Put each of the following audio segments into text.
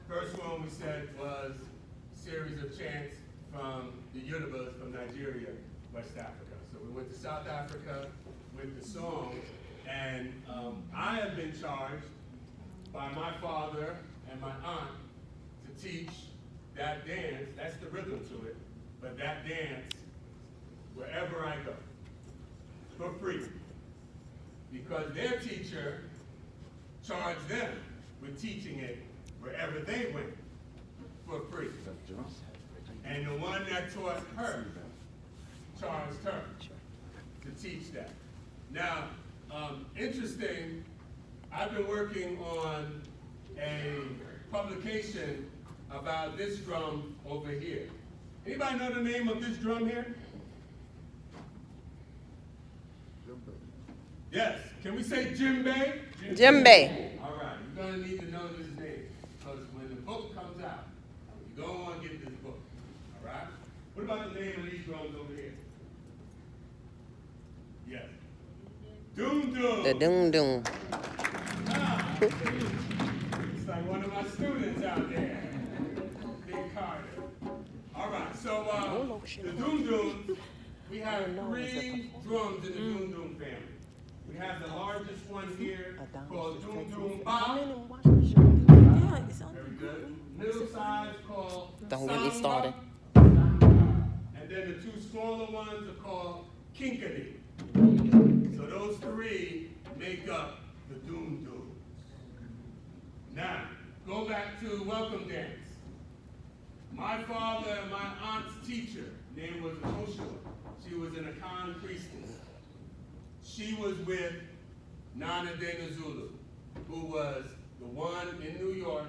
First one we said was a series of chants from the Yorubas from Nigeria, West Africa. So we went to South Africa with the song, and I have been charged by my father and my aunt to teach that dance. That's the rhythm to it, but that dance wherever I go for free, because their teacher charged them with teaching it wherever they went for free. And the one that taught her charged her to teach that. Now, interesting, I've been working on a publication about this drum over here. Anybody know the name of this drum here? Yes. Can we say djembe? Djembe. All right. You're going to need to know this name, because when the book comes out, you're going to want to get this book. All right? What about the name of these drums over here? Yes. Doom Doom. The Doom Doom. Ah, it's like one of my students out there. Big Carter. All right. So the Doom Dooms, we have 3 drums in the Doom Doom family. We have the largest one here called Doom Doom Ba. Very good. Middle size called Don't get me started. And then the 2 smaller ones are called Kinkadi. So those 3 make up the Doom Dooms. Now, go back to Welcome Dance. My father and my aunt's teacher, name was Oshua. She was an Akan priestess. She was with Nana Dena Zulu, who was the one in New York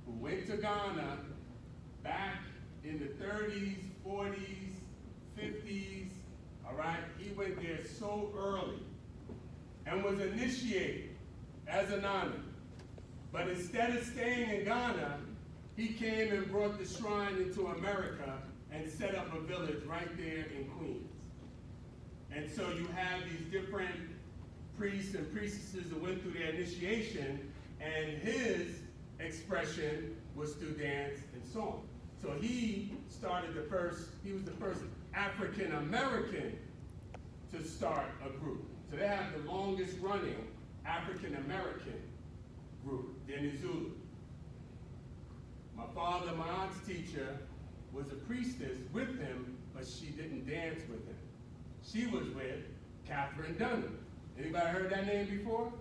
who went to Ghana back in the 30s, 40s, 50s, all right? He went there so early and was initiated as a Nana. But instead of staying in Ghana, he came and brought the shrine into America and set up a village right there in Queens. And so you have these different priests and priestesses that went through their initiation, and his expression was through dance and song. So he was the first African American to start a group. So they have the longest running African American group, Deni Zulu. My father, my aunt's teacher, was a priestess with him, but she didn't dance with him. She was with Catherine Dunham. Anybody heard that name before?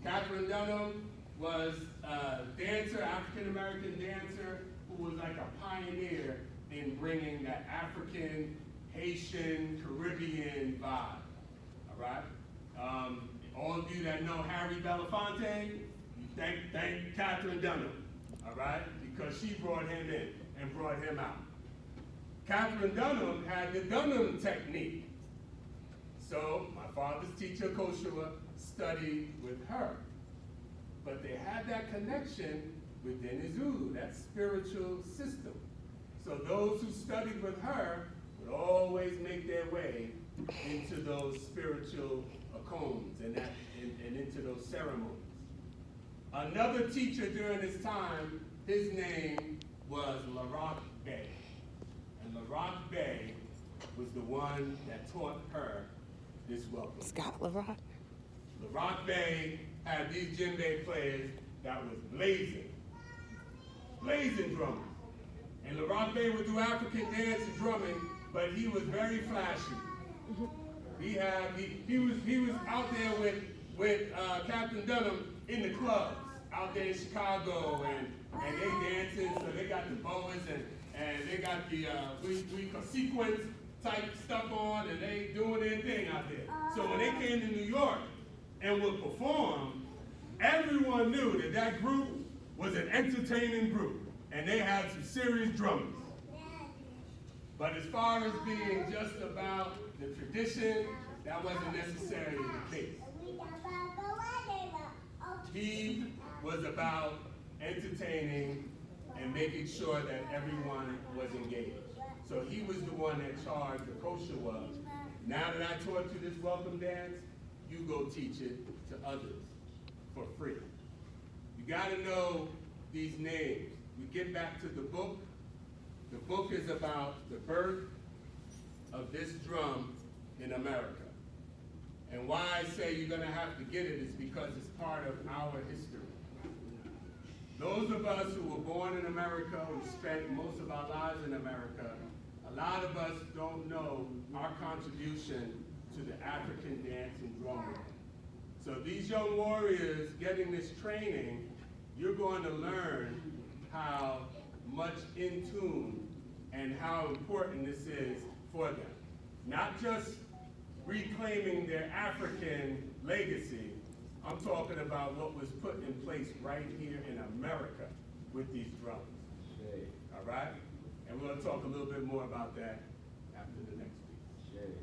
Catherine Dunham was a dancer, African-American dancer, who was like a pioneer in bringing that African, Haitian, Caribbean vibe, all right? All of you that know Harry Belafonte, you thank Catherine Dunham, all right? Because she brought him in and brought him out. Catherine Dunham had the Dunham technique. So my father's teacher, Koshua, studied with her. But they had that connection with Deni Zulu, that spiritual system. So those who studied with her would always make their way into those spiritual cones and into those ceremonies. Another teacher during this time, his name was Larock Bey. And Larock Bey was the one that taught her this welcome. Scott Larock. Larock Bey had these djembe players that was blazing drummers. And Larock Bey would do African dance and drumming, but he was very flashy. He was out there with Captain Dunham in the clubs out there in Chicago, and they dancing. So they got the boas and they got the we call sequence type stuff on, and they doing their thing out there. So when they came to New York and would perform, everyone knew that that group was an entertaining group, and they had some serious drummers. But as far as being just about the tradition, that wasn't necessarily the case. He was about entertaining and making sure that everyone was engaged. So he was the one that charged the Koshua. Now that I taught you this welcome dance, you go teach it to others for free. You got to know these names. we get back to the book. The book is about the birth of this drum in America. And why I say you're going to have to get it is because it's part of our history. Those of us who were born in America, who spent most of our lives in America, a lot of us don't know our contribution to the African dance and drum world. So these young warriors getting this training, you're going to learn how much in tune and how important this is for them. Not just reclaiming their African legacy, I'm talking about what was put in place right here in America with these drums. All right? And we're going to talk a little bit more about that after the next week.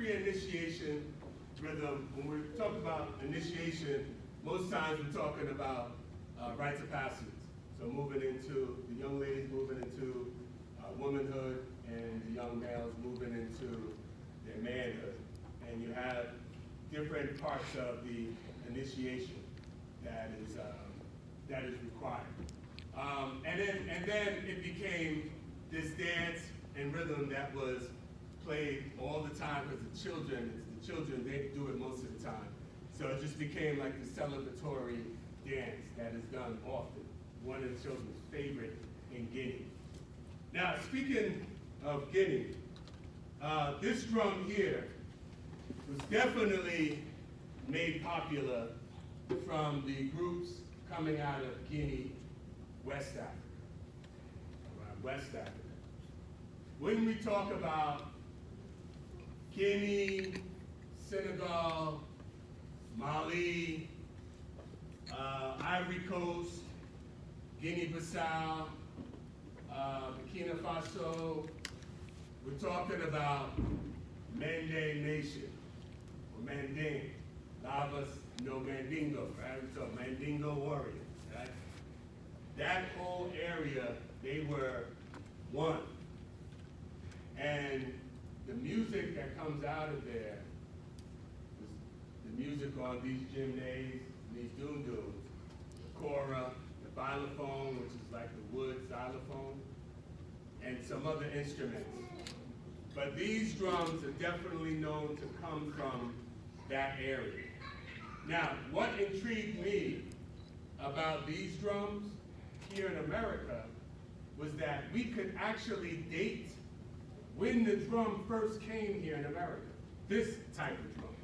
pre-initiation rhythm. When we talk about initiation, most times we're talking about rites of passage. So moving into, the young ladies moving into womanhood, and the young males moving into their manhood. And you have different parts of the initiation that is required. And then it became this dance and rhythm that was played all the time because the children, they do it most of the time. So it just became like the celebratory dance that is done often. One of the children's favorite in Guinea. Now, speaking of Guinea, this drum here was definitely made popular from the groups coming out of Guinea, West Africa. West Africa. When we talk about Guinea, Senegal, Mali, Ivory Coast, Guinea-Bissau, Burkina Faso, we're talking about Mande Nation, or Manding. A lot of us know Mandingo, right? We talk Mandingo warriors, right? That whole area, they were one. And the music that comes out of there, the music on these gymnasiums, these doom-dooms, the kora, the xylophone, which is like the wood xylophone, and some other instruments. But these drums are definitely known to come from that area. Now, what intrigued me about these drums here in America was that we could actually date when the drum first came here in America, this type of drum.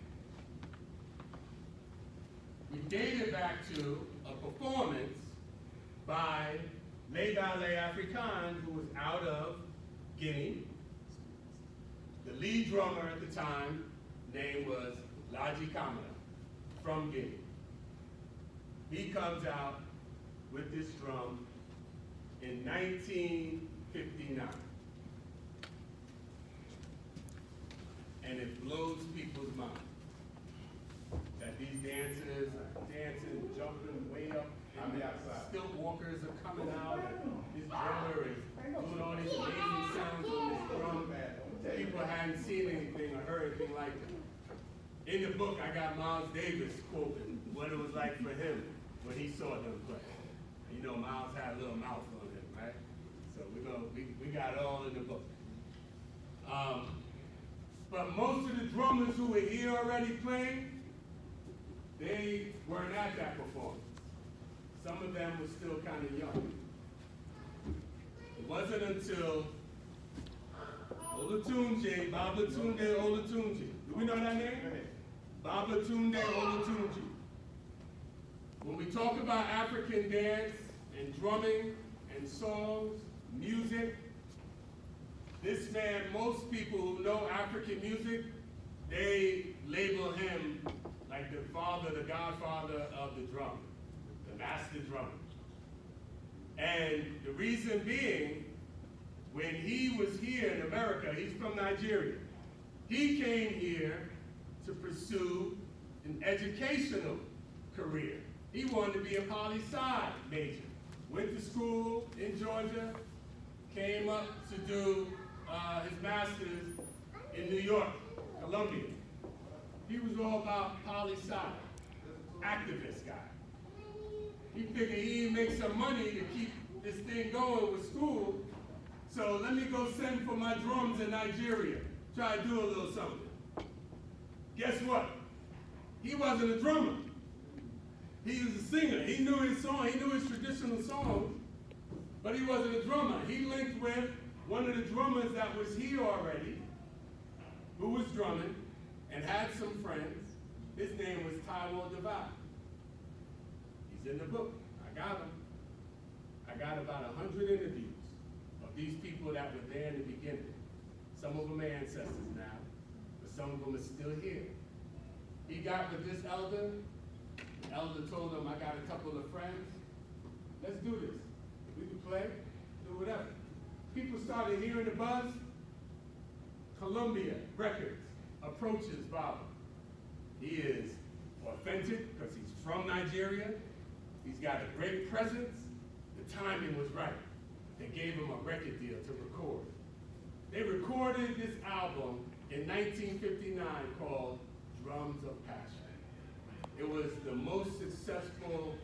We dated back to a performance by Les Ballets Africains, who was out of Guinea. The lead drummer at the time, name was Laji Kamara, from Guinea. He comes out with this drum in 1959. And it blows people's minds that these dancers are dancing, jumping way up, and stilt walkers are coming out, and this drummer is doing all these amazing sounds on this drum. People hadn't seen anything or heard anything like it. In the book, I got Miles Davis quoting what it was like for him when he saw them play. You know, Miles had a little mouth on him, right? So we got it all in the book. But most of the drummers who were here already playing, they weren't at that performance. Some of them were still kind of young. It wasn't until Olatunji, Babatunde Olatunji. Do we know that name? Babatunde Olatunji. When we talk about African dance and drumming and songs, music, this man, most people who know African music, they label him like the father, the godfather of the drum, the master drummer. And the reason being, when he was here in America, he's from Nigeria. He came here to pursue an educational career. He wanted to be a poli-sci major. Went to school in Georgia, came up to do his master's in New York, Columbia. He was all about poli-sci, activist guy. He figured he'd make some money to keep this thing going with school, so let me go send for my drums in Nigeria, try to do a little something. Guess what? He wasn't a drummer. He was a singer. He knew his song, he knew his traditional songs, but he wasn't a drummer. He linked with one of the drummers that was here already, who was drumming, and had some friends. His name was Taiwo Devine. He's in the book. I got him. I got about 100 interviews of these people that were there in the beginning. Some of them are ancestors now, but some of them are still here. He got with this elder. The elder told him, I got a couple of friends. Let's do this. We can play, do whatever. People started hearing the buzz. Columbia Records approaches Baba. He is authentic because he's from Nigeria. He's got a great presence. The timing was right. They gave him a record deal to record. They recorded this album in 1959 called Drums of Passion. It was the most successful